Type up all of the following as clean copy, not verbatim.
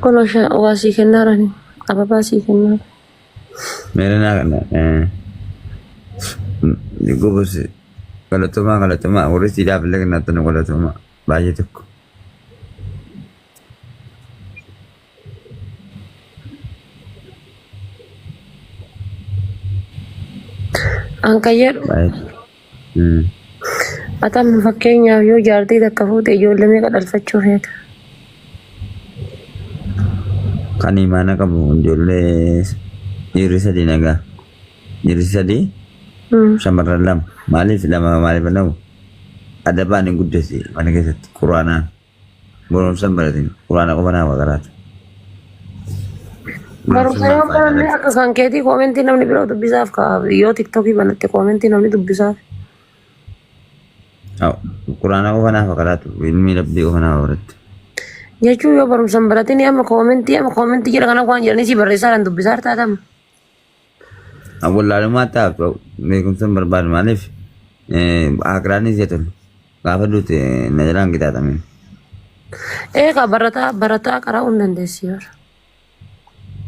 Kolosha wasi kenarani. Apa basi kenar? Meron na Gubus kalau tuma urus tidak boleh kena tunu kalau tuma bayi tu. Angkayar. Baik. Atam fakkeenya yoo jaartii takka fuute ijoollee meeqa dhalfachuu feeta? Kan mana kamu jole iri sadi naga. Iri sadi shamarran lam malif lama malif lam. Ada bani gudda sih mana kesat Qur'ana. Belum sambaratin Qur'ana ko mana wakarat. Barumsa yoo baranne akka kan keetii koomentii namni biroo dubbisaaf ka'a. Yoo tiktokii banatte koomentii namni dubbisaaf. Qur'ana ko mana wakarat. Ilmi labdi ko mana wakarat. Jechuun yoo barumsan baratin amma koomentii jedha kana waan jedhanii si barreessaa dubbisaa taatama. Awal lalu mata meekum san barbaad malif akrani zetun gaafa dute najalan kita tamin. Eegaa barataa karaa hin dandeessi yor.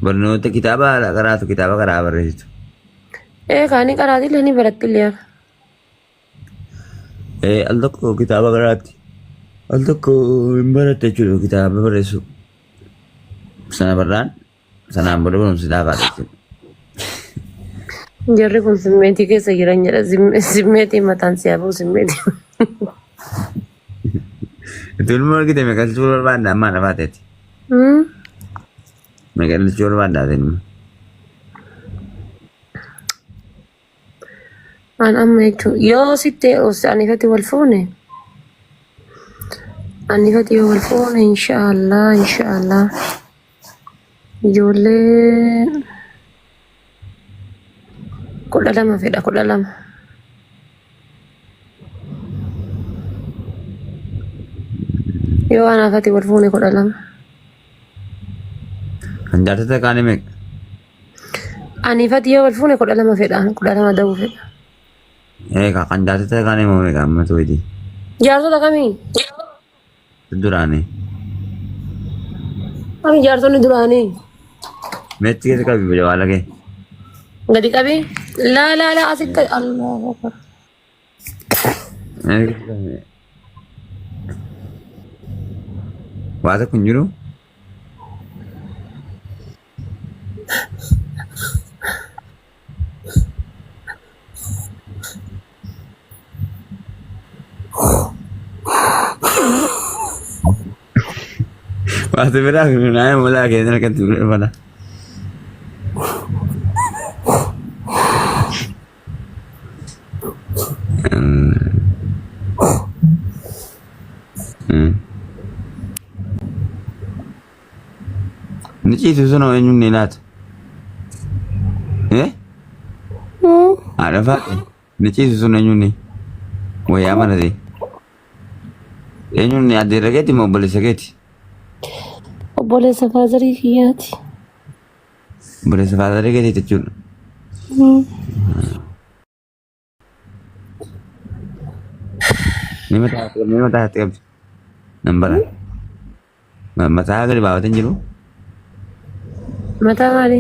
Barnoota kitaaba karaatu kitaaba karaa barreessitu. Eegaa ni karaatillee ni barattillee. Al tokko kitaaba karaatti. Al tokko hin baratte jechuudha kitaaba barreessu. Sana barraan sanaan booda barumsi dhaabaa jechuudha. Jarri kun simmeetii keessa jiran jedha. Simmeetii mataan si hafu simmeetii. Itu ilmu argite meeqalchuu barbaadda ammaa lafaa ta'etti. Meeqalchuu barbaadda ilmu. An amma jechuun yoo sittee anifati wal fuune. Anifati yoo wal fuune inshaallah. Ijoollee 12 fedha 12. Yoo anafati wal fuune 12. Kan jaartota kaanii meeqa? Anifati yoo wal fuune 12 fedha 12 da'uu fedha. Kan jaartota kaanii moo meeqa amma tuwiti? Jaarsota kamii? Duraanii. Ami jaarsonni duraanii? Meetti keessa qabi jawaala kee. Gadi qabi? Laa asitti Allahu Akbar. Waa tokko hin jiru? Waa biraa naaya mulaa keessan akkatti biraa. Ni ciisu sun eenyuun ni laata? Haadha faadhe ni ciisu sun eenyuun ni wayyaa marate eenyuun ni addeerra keeti moo obboleessa keeti? Obboleessa faazarii kiyyaati. Obboleessa faazarii keeti jechuudha. Ni mataa hatti qabdi. Nambara. Mataa gadi baafatan jiru. Mataa maali?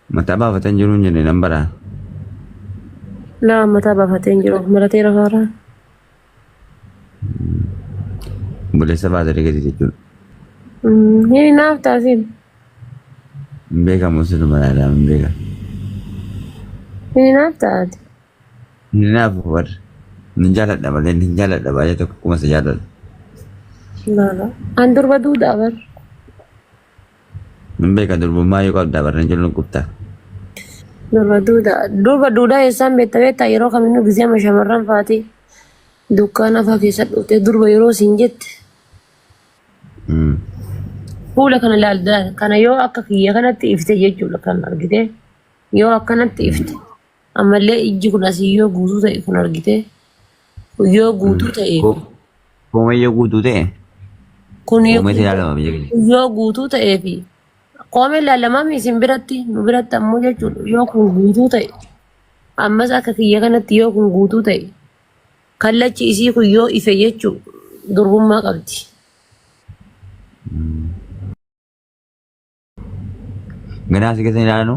Mataa baafatan jiru hin jenne nambara. Laa mataa baafatee hin jiru. Maratee rafaaraan. Obboleessa faazarii keeti jechuudha. Ni naaf taasiin. Hin beekamu sinuma yaadaan hin beekamu. Ni naaf taati. Ni naaf warra. Ni jaaladha malee ni jaaladha baay'ee tokko kuma isa jaaladha. Laala. An durba duudhaa bar. Hin beeka durbummaa yoo qabdaa barreen jiru qubtaa. Durba duudhaa eessaan beektaa yeroo kamiyyuu gisee shamarran faati dukkaana fa'aa keessa dhuftee durba yeroo siin jette. Fuula kana ilaaldaa kana yoo akka kiyya kanatti ifte jechuudha kan argite yoo akkanatti ifte ammallee ijji kun asii yoo guutuu ta'e kun argite yoo guutuu ta'e Koomee yoo guutuu ta'e kun koomee ilaalama biyya keenya. yoo guutuu ta'ee fi koomee ilaalamaa isin biratti nu biratti ammoo jechuudha yoo kun guutuu ta'e ammas akka kiyya kanatti yoo kun guutuu ta'e kallachi isii kun yoo ife jechuudha durbummaa qabdi. Ganaa si keessa ilaalu?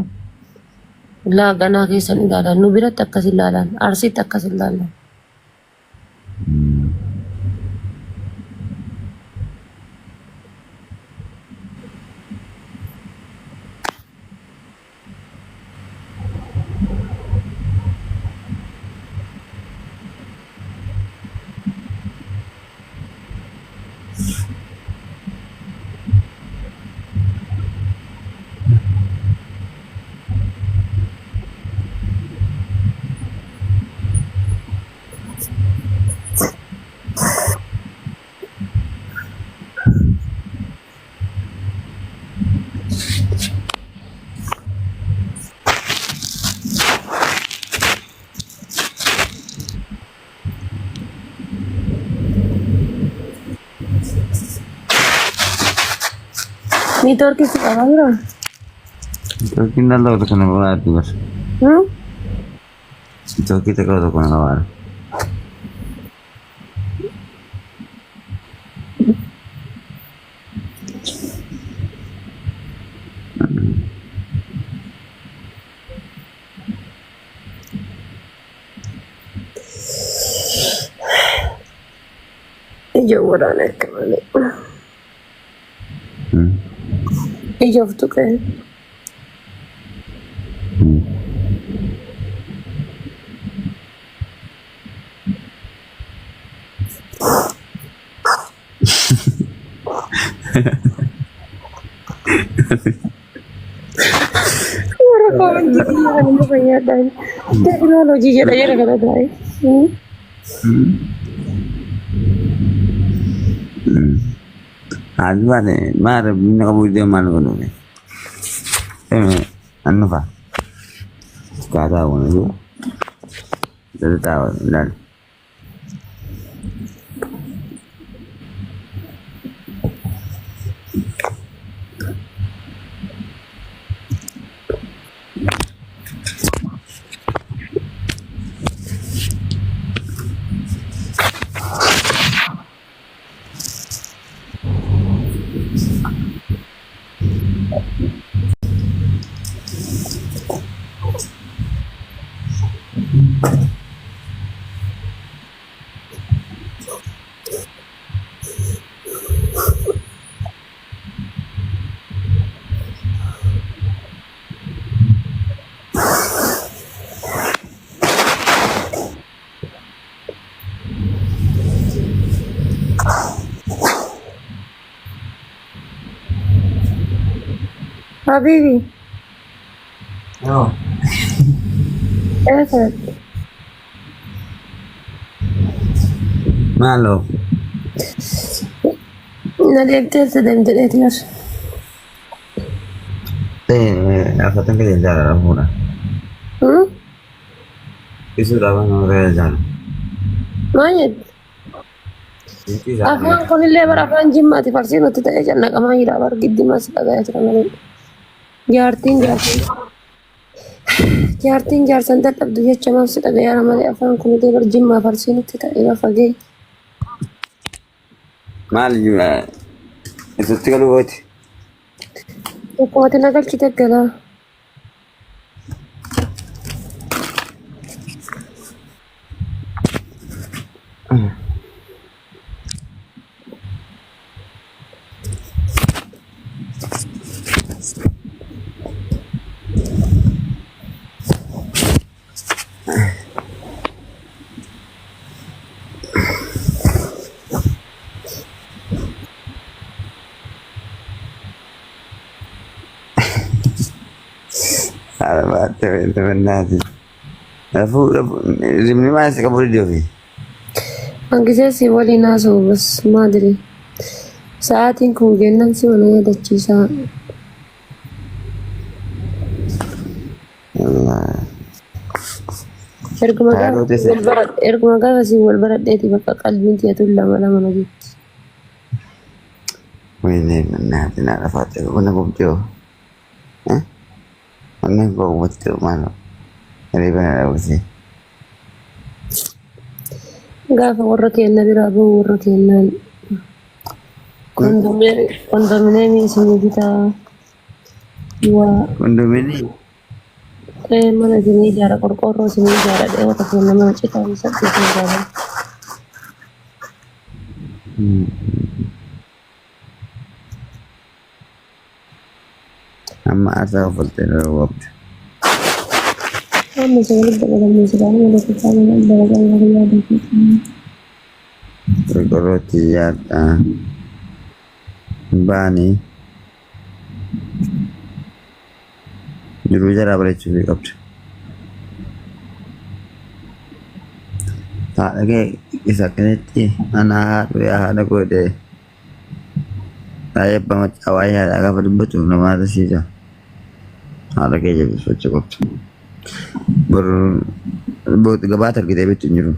Laa ganaa keessan ilaalan. Nu biratti akkas ilaalan. Arsiitti akkas ilaalan. Network is available. Turkiin daldala tokko kana baraatti bas. Turkii tokko kana bara. Ija waraana akka malee. Ija of tuqee. Warra koomenti biyya kana nu fayyadaan. Teekinooloojii jedha jira kana taa'e. Advane mara bina kamu dia mana kono ni. Anu fa. Kata kono tu. Jadi tahu dan. Habibi. Oh. Efet. Malo. Nalipte sedem dediler. Apa tu kita jalan mula. Isu dah mana orang jalan. Mayat. Afan konille bar afan jimmati farsi nuti ta'e janna qama hira bar giddi mas dhagaya jiran. Jaartiin jaarsan dadhabdu jecha maafsi dhagayaa malee afaan kun bar jimmaa farsi nuti ta'e fagee. Maal juga itu tiga luar. Hukumatin agal kita gala. Alamat teman-teman nanti. Rafu Rimni mana sih kamu di sini? Angkisnya si wali naso bas madri. Saatiin kun gennan si wali dachiisa. Allah. Erguma gaafa si wal baradheeti bakka qalbiin tiyatu lama nagiti. Wini nanti nak dapat aku nak bukti. Mana kau bukti mana? Dari mana dah bukti? Gaafa warra keenya biraa bahu warra keenyaan kondominiyeemii isin bitaa Kondomini. mana sini jarak korkoro sini jarak dia waktu punya nama cita bisa kita jalan. Amma asa fultena waqt. Kamu selalu dalam sekarang ada kita dalam yang ada kita. Koroti yata. Bani. Juru jara balechu waqt. Tak lagi kisah keneti anak ya ada kode. Saya banget awalnya agak betul nama ada sih tu. Ada kerja besok cukup. Berbuat kebatar kita betul nyuruh.